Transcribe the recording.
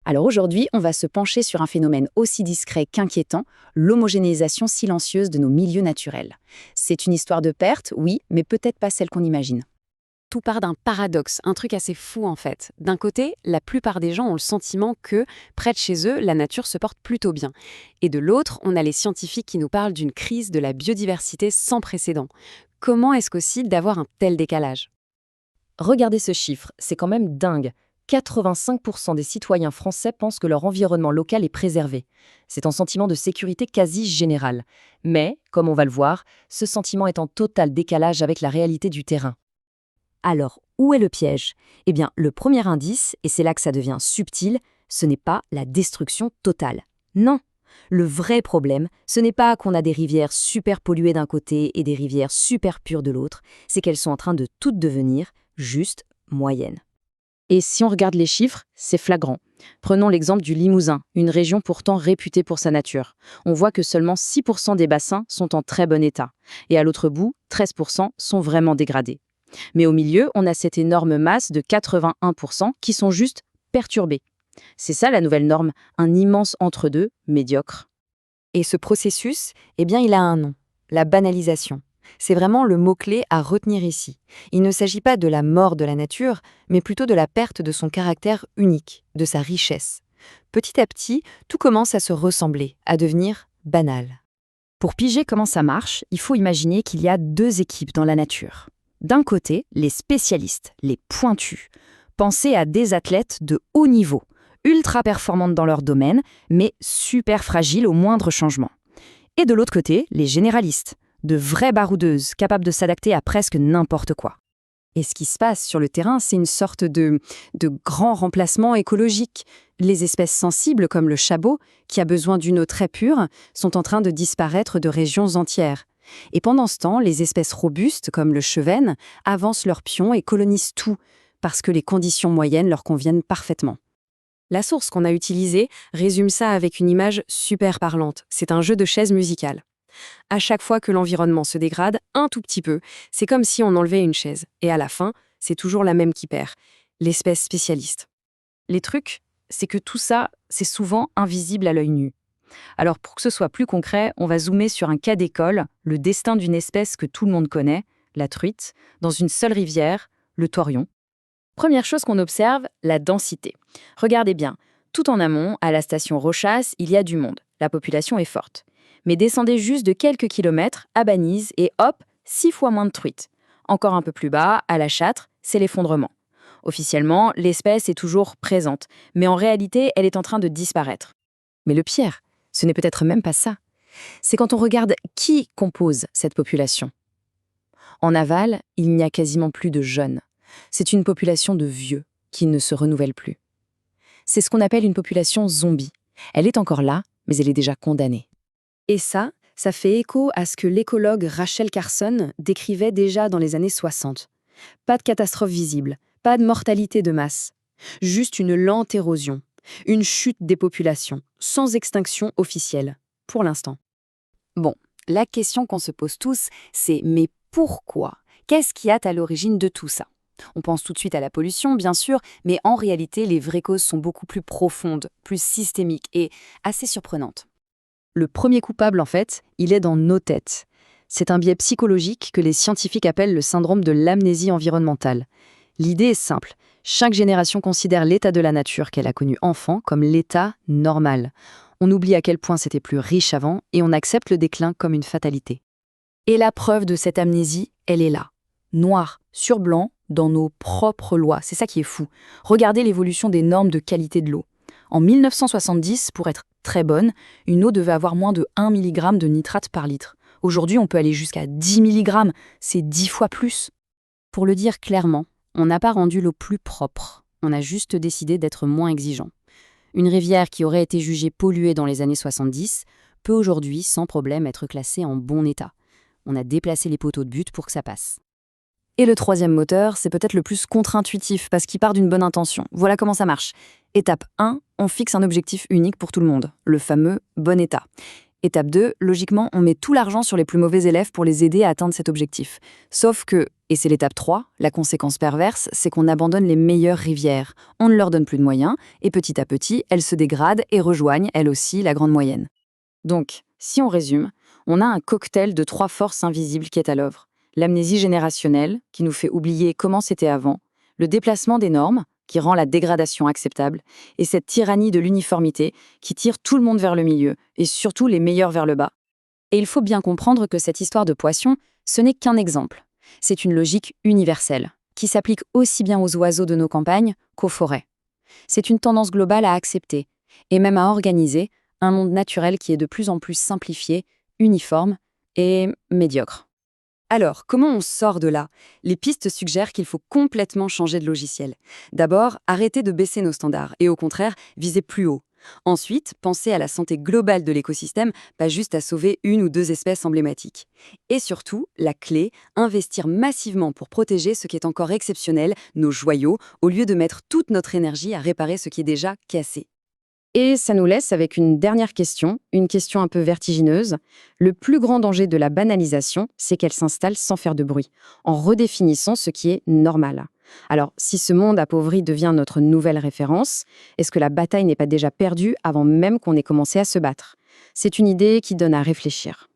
Alors aujourd'hui, on va se pencher sur un phénomène aussi discret qu'inquiétant, l'homogénéisation silencieuse de nos milieux naturels. C'est une histoire de perte, oui, mais peut-être pas celle qu'on imagine. Tout part d'un paradoxe, un truc assez fou en fait. D'un côté, la plupart des gens ont le sentiment que, près de chez eux, la nature se porte plutôt bien. Et de l'autre, on a les scientifiques qui nous parlent d'une crise de la biodiversité sans précédent. Comment est-ce possible d'avoir un tel décalage? Regardez ce chiffre, c'est quand même dingue. 85% des citoyens français pensent que leur environnement local est préservé. C'est un sentiment de sécurité quasi général. Mais, comme on va le voir, ce sentiment est en total décalage avec la réalité du terrain. Alors, où est le piège? Eh bien, le premier indice, et c'est là que ça devient subtil, ce n'est pas la destruction totale. Non. Le vrai problème, ce n'est pas qu'on a des rivières super polluées d'un côté et des rivières super pures de l'autre, c'est qu'elles sont en train de toutes devenir juste moyennes. Et si on regarde les chiffres, c'est flagrant. Prenons l'exemple du Limousin, une région pourtant réputée pour sa nature. On voit que seulement 6% des bassins sont en très bon état. Et à l'autre bout, 13% sont vraiment dégradés. Mais au milieu, on a cette énorme masse de 81% qui sont juste perturbés. C'est ça la nouvelle norme, un immense entre-deux médiocre. Et ce processus, eh bien, il a un nom, la banalisation. C'est vraiment le mot-clé à retenir ici. Il ne s'agit pas de la mort de la nature, mais plutôt de la perte de son caractère unique, de sa richesse. Petit à petit, tout commence à se ressembler, à devenir banal. Pour piger comment ça marche, il faut imaginer qu'il y a deux équipes dans la nature. D'un côté, les spécialistes, les pointus. Pensez à des athlètes de haut niveau, ultra performantes dans leur domaine, mais super fragiles au moindre changement. Et de l'autre côté, les généralistes, de vraies baroudeuses capables de s'adapter à presque n'importe quoi. Et ce qui se passe sur le terrain, c'est une sorte de grand remplacement écologique. Les espèces sensibles, comme le chabot, qui a besoin d'une eau très pure, sont en train de disparaître de régions entières. Et pendant ce temps, les espèces robustes, comme le chevesne, avancent leurs pions et colonisent tout, parce que les conditions moyennes leur conviennent parfaitement. La source qu'on a utilisée résume ça avec une image super parlante. C'est un jeu de chaises musicales. À chaque fois que l'environnement se dégrade un tout petit peu, c'est comme si on enlevait une chaise. Et à la fin, c'est toujours la même qui perd, l'espèce spécialiste. Les trucs, c'est que tout ça, c'est souvent invisible à l'œil nu. Alors pour que ce soit plus concret, on va zoomer sur un cas d'école, le destin d'une espèce que tout le monde connaît, la truite, dans une seule rivière, le Thorion. Première chose qu'on observe, la densité. Regardez bien, tout en amont, à la station Rochas, il y a du monde. La population est forte. Mais descendez juste de quelques kilomètres à Banise et hop, 6 fois moins de truites. Encore un peu plus bas, à la Châtre, c'est l'effondrement. Officiellement, l'espèce est toujours présente, mais en réalité, elle est en train de disparaître. Mais le pire, ce n'est peut-être même pas ça. C'est quand on regarde qui compose cette population. En aval, il n'y a quasiment plus de jeunes. C'est une population de vieux qui ne se renouvelle plus. C'est ce qu'on appelle une population zombie. Elle est encore là, mais elle est déjà condamnée. Et ça fait écho à ce que l'écologue Rachel Carson décrivait déjà dans les années 60. Pas de catastrophe visible, pas de mortalité de masse. Juste une lente érosion, une chute des populations, sans extinction officielle, pour l'instant. Bon, la question qu'on se pose tous, c'est mais pourquoi? Qu'est-ce qui est à l'origine de tout ça? On pense tout de suite à la pollution, bien sûr, mais en réalité, les vraies causes sont beaucoup plus profondes, plus systémiques et assez surprenantes. Le premier coupable, en fait, il est dans nos têtes. C'est un biais psychologique que les scientifiques appellent le syndrome de l'amnésie environnementale. L'idée est simple. Chaque génération considère l'état de la nature qu'elle a connu enfant comme l'état normal. On oublie à quel point c'était plus riche avant et on accepte le déclin comme une fatalité. Et la preuve de cette amnésie, elle est là. Noir sur blanc dans nos propres lois. C'est ça qui est fou. Regardez l'évolution des normes de qualité de l'eau. En 1970, pour être très bonne, une eau devait avoir moins de 1 mg de nitrate par litre. Aujourd'hui, on peut aller jusqu'à 10 mg. C'est 10 fois plus. Pour le dire clairement, on n'a pas rendu l'eau plus propre. On a juste décidé d'être moins exigeant. Une rivière qui aurait été jugée polluée dans les années 70 peut aujourd'hui, sans problème, être classée en bon état. On a déplacé les poteaux de butte pour que ça passe. Et le troisième moteur, c'est peut-être le plus contre-intuitif parce qu'il part d'une bonne intention. Voilà comment ça marche. Étape 1, on fixe un objectif unique pour tout le monde, le fameux bon état. Étape 2, logiquement, on met tout l'argent sur les plus mauvais élèves pour les aider à atteindre cet objectif. Sauf que, et c'est l'étape 3, la conséquence perverse, c'est qu'on abandonne les meilleures rivières. On ne leur donne plus de moyens, et petit à petit, elles se dégradent et rejoignent, elles aussi, la grande moyenne. Donc, si on résume, on a un cocktail de 3 forces invisibles qui est à l'œuvre. L'amnésie générationnelle, qui nous fait oublier comment c'était avant, le déplacement des normes, qui rend la dégradation acceptable, et cette tyrannie de l'uniformité qui tire tout le monde vers le milieu, et surtout les meilleurs vers le bas. Et il faut bien comprendre que cette histoire de poisson, ce n'est qu'un exemple. C'est une logique universelle, qui s'applique aussi bien aux oiseaux de nos campagnes qu'aux forêts. C'est une tendance globale à accepter, et même à organiser, un monde naturel qui est de plus en plus simplifié, uniforme et médiocre. Alors, comment on sort de là? Les pistes suggèrent qu'il faut complètement changer de logiciel. D'abord, arrêter de baisser nos standards et au contraire, viser plus haut. Ensuite, penser à la santé globale de l'écosystème, pas juste à sauver une ou deux espèces emblématiques. Et surtout, la clé, investir massivement pour protéger ce qui est encore exceptionnel, nos joyaux, au lieu de mettre toute notre énergie à réparer ce qui est déjà cassé. Et ça nous laisse avec une dernière question, une question un peu vertigineuse. Le plus grand danger de la banalisation, c'est qu'elle s'installe sans faire de bruit, en redéfinissant ce qui est normal. Alors, si ce monde appauvri devient notre nouvelle référence, est-ce que la bataille n'est pas déjà perdue avant même qu'on ait commencé à se battre? C'est une idée qui donne à réfléchir.